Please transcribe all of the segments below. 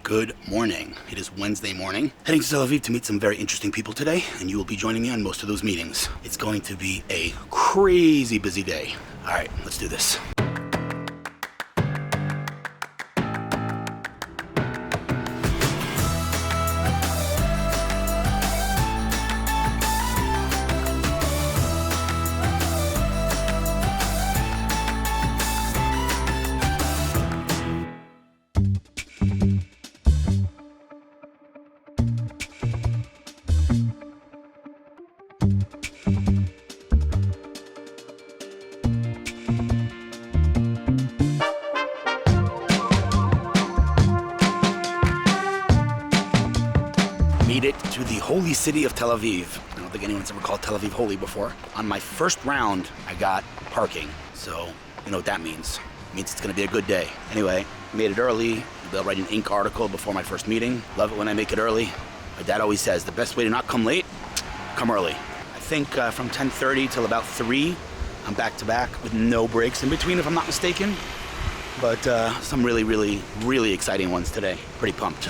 Good morning. It is Wednesday morning. Heading to Tel Aviv to meet some very interesting people today, and you will be joining me on most of those meetings. It's going to be a crazy busy day. All right, let's do this. Made it to the holy city of Tel Aviv. I don't think anyone's ever called Tel Aviv holy before. On my first round, I got parking. So, you know what that means. It means it's gonna be a good day. Anyway, made it early. They'll write an Inc. article before my first meeting. Love it when I make it early. My dad always says, the best way to not come late, come early. I think from 10:30 till about 3, I'm back to back with no breaks in between, if I'm not mistaken. But some really exciting ones today. Pretty pumped.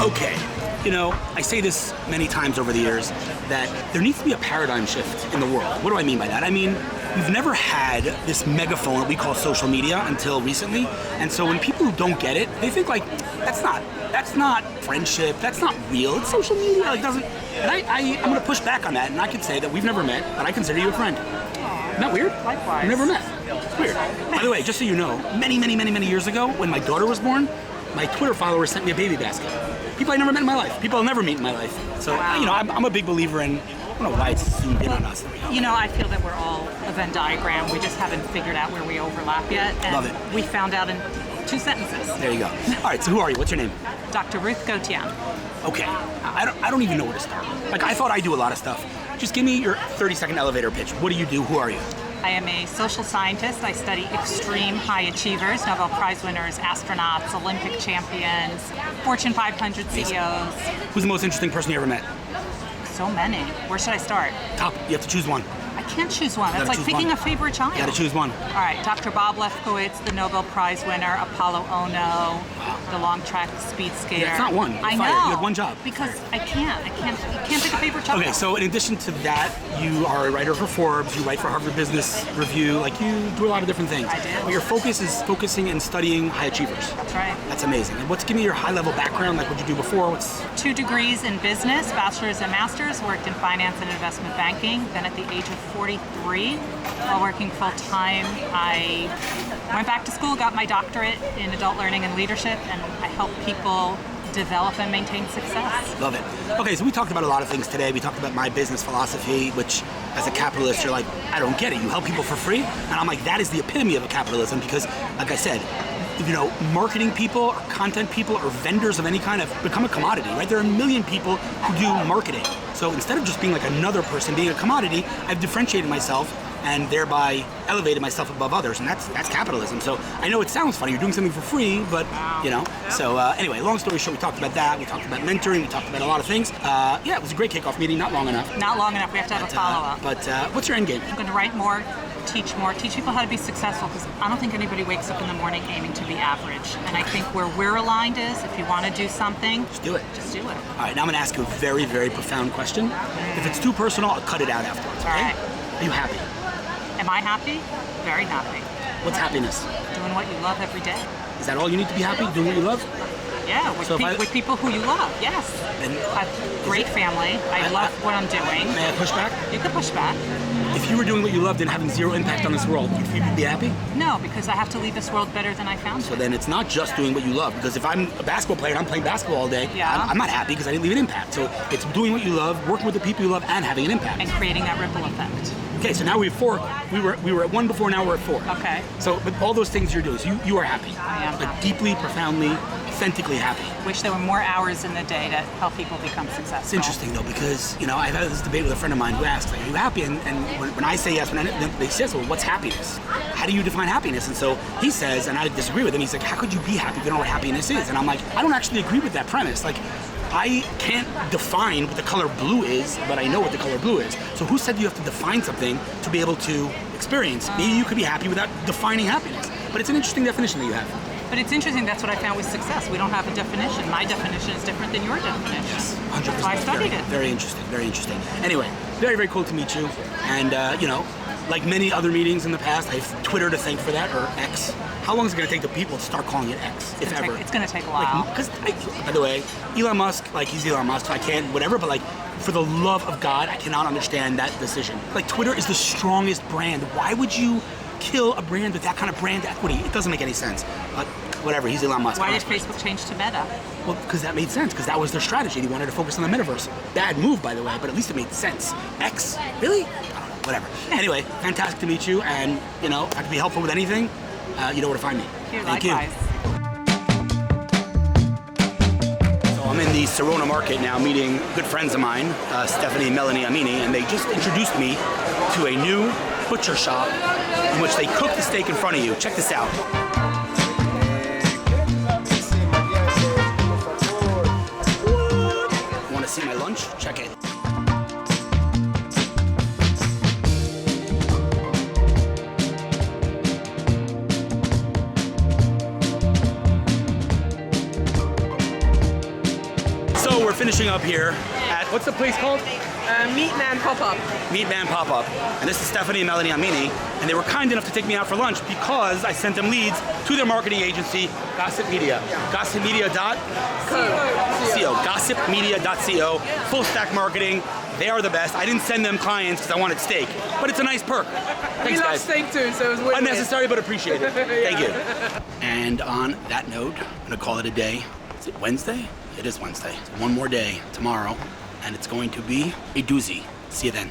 Okay, you know, I say this many times over the years, that there needs to be a paradigm shift in the world. What do I mean by that? I mean, we've never had this megaphone that we call social media until recently, and so when people who don't get it, they think like, that's not friendship, that's not real, it's social media, it doesn't, and I'm gonna push back on that, and I could say that we've never met, but I consider you a friend. Isn't that weird? Likewise. We've never met. It's weird. By the way, just so you know, many years ago, when my daughter was born, my Twitter followers sent me a baby basket. People I never met in my life. People I'll never meet in my life. So, wow. You know, I'm a big believer in, I don't know why it's zoomed in on us. You know, I feel that we're all a Venn diagram. We just haven't figured out where we overlap yet. And love it. We found out in 2 sentences. There you go. All right, so who are you? What's your name? Dr. Ruth Gotian. Okay, I don't even know where to start. Like, I thought I do a lot of stuff. Just give me your 30-second elevator pitch. What do you do? Who are you? I am a social scientist. I study extreme high achievers, Nobel Prize winners, astronauts, Olympic champions, Fortune 500 CEOs. Who's the most interesting person you ever met? So many. Where should I start? Top. You have to choose one. I can't choose one. That's like picking a favorite child. You gotta choose one. All right, Dr. Bob Lefkowitz, the Nobel Prize winner, Apollo Ono, the long track speed skater. Yeah, it's not one. You're I fired. know. You had one job. Because I can't pick a favorite child. Okay, so in addition to that, you are a writer for Forbes, you write for Harvard Business Review, like you do a lot of different things. I do. But your focus is focusing and studying high achievers. That's right. That's amazing. And give me your high-level background, like what you do before, 2 degrees in business, bachelor's and master's, worked in finance and investment banking. Then at the age of 43, while working full-time, I went back to school, got my doctorate in adult learning and leadership, and I help people develop and maintain success. Love it. Okay, so we talked about a lot of things today. We talked about my business philosophy, which as a capitalist, you're like, I don't get it. You help people for free? And I'm like, that is the epitome of a capitalism because, like I said, you know, marketing people or content people or vendors of any kind have become a commodity, right? There are a million people who do marketing. So instead of just being like another person, being a commodity, I've differentiated myself and thereby elevated myself above others, and that's capitalism. So I know it sounds funny, you're doing something for free, but you know. So anyway, long story short, we talked about that, we talked about mentoring, we talked about a lot of things. Yeah, it was a great kickoff meeting, not long enough. Not long enough, we have to have a follow-up. But what's your end game? I'm going to write more, teach people how to be successful, because I don't think anybody wakes up in the morning aiming to be average. And I think where we're aligned is, if you want to do something, just do it. Just do it. All right, now I'm going to ask you a very profound question. If it's too personal, I'll cut it out afterwards, okay? All right. Are you happy? Am I happy? Very happy. What's happiness? Doing what you love every day. Is that all you need to be happy? Doing what you love? Yeah, with people who you love, yes. I have a great family. I love what I'm doing. May I push back? You can push back. If you were doing what you loved and having zero impact on this world, would you be happy? No, because I have to leave this world better than I found it. So then it's not just doing what you love, because if I'm a basketball player and I'm playing basketball all day, I'm not happy because I didn't leave an impact. So it's doing what you love, working with the people you love, and having an impact. And creating that ripple effect. Okay, so now we have 4. We were at 1 before, now we're at 4. Okay. So, but all those things you're doing, so you are happy. I am happy. Deeply, profoundly, authentically happy. Wish there were more hours in the day to help people become successful. It's interesting though, because I've had this debate with a friend of mine who asked, like, are you happy? And when I say yes, they say, well, what's happiness? How do you define happiness? And so he says, and I disagree with him, he's like, how could you be happy if you don't know what happiness is? And I'm like, I don't actually agree with that premise. Like, I can't define what the color blue is, but I know what the color blue is. So who said you have to define something to be able to experience? Maybe you could be happy without defining happiness. But it's an interesting definition that you have. But it's interesting, that's what I found with success. We don't have a definition. My definition is different than your definition. Yes, 100%. That's why I studied it. Very interesting, very interesting. Anyway, very, very cool to meet you. And, you know, like many other meetings in the past, I have Twitter to thank for that, or X. How long is it going to take the people to start calling it X, if ever? It's going to take a while. Because, by the way, Elon Musk, like, he's Elon Musk, so I can't, whatever, but, like, for the love of God, I cannot understand that decision. Like, Twitter is the strongest brand. Why would you kill a brand with that kind of brand equity? It doesn't make any sense. But whatever, he's Elon Musk. Why did Facebook change to Meta? Well, because that made sense, because that was their strategy. They wanted to focus on the metaverse. Bad move, by the way, but at least it made sense. X? Really? Whatever. Anyway, fantastic to meet you, and, you know, if I can be helpful with anything, you know where to find me. Thank you. So I'm in the Serona market now, meeting good friends of mine, Stephanie and Melanie Amini, and they just introduced me to a new butcher shop in which they cook the steak in front of you. Check this out. Want to see my lunch? Check it. So we're finishing up here at, what's the place called? Meat Man Pop-Up. Meat Man Pop-Up. And this is Stephanie and Melanie Amini, and they were kind enough to take me out for lunch because I sent them leads to their marketing agency, Gossip Media. Gossipmedia.co. Gossipmedia.co. Full stack marketing. They are the best. I didn't send them clients because I wanted steak, but it's a nice perk. Thanks, We love guys. steak too, so it was win-win. Unnecessary, but appreciated. Yeah. Thank you. And on that note, I'm gonna call it a day. Is it Wednesday? It is Wednesday. One more day tomorrow, and it's going to be a doozy. See you then.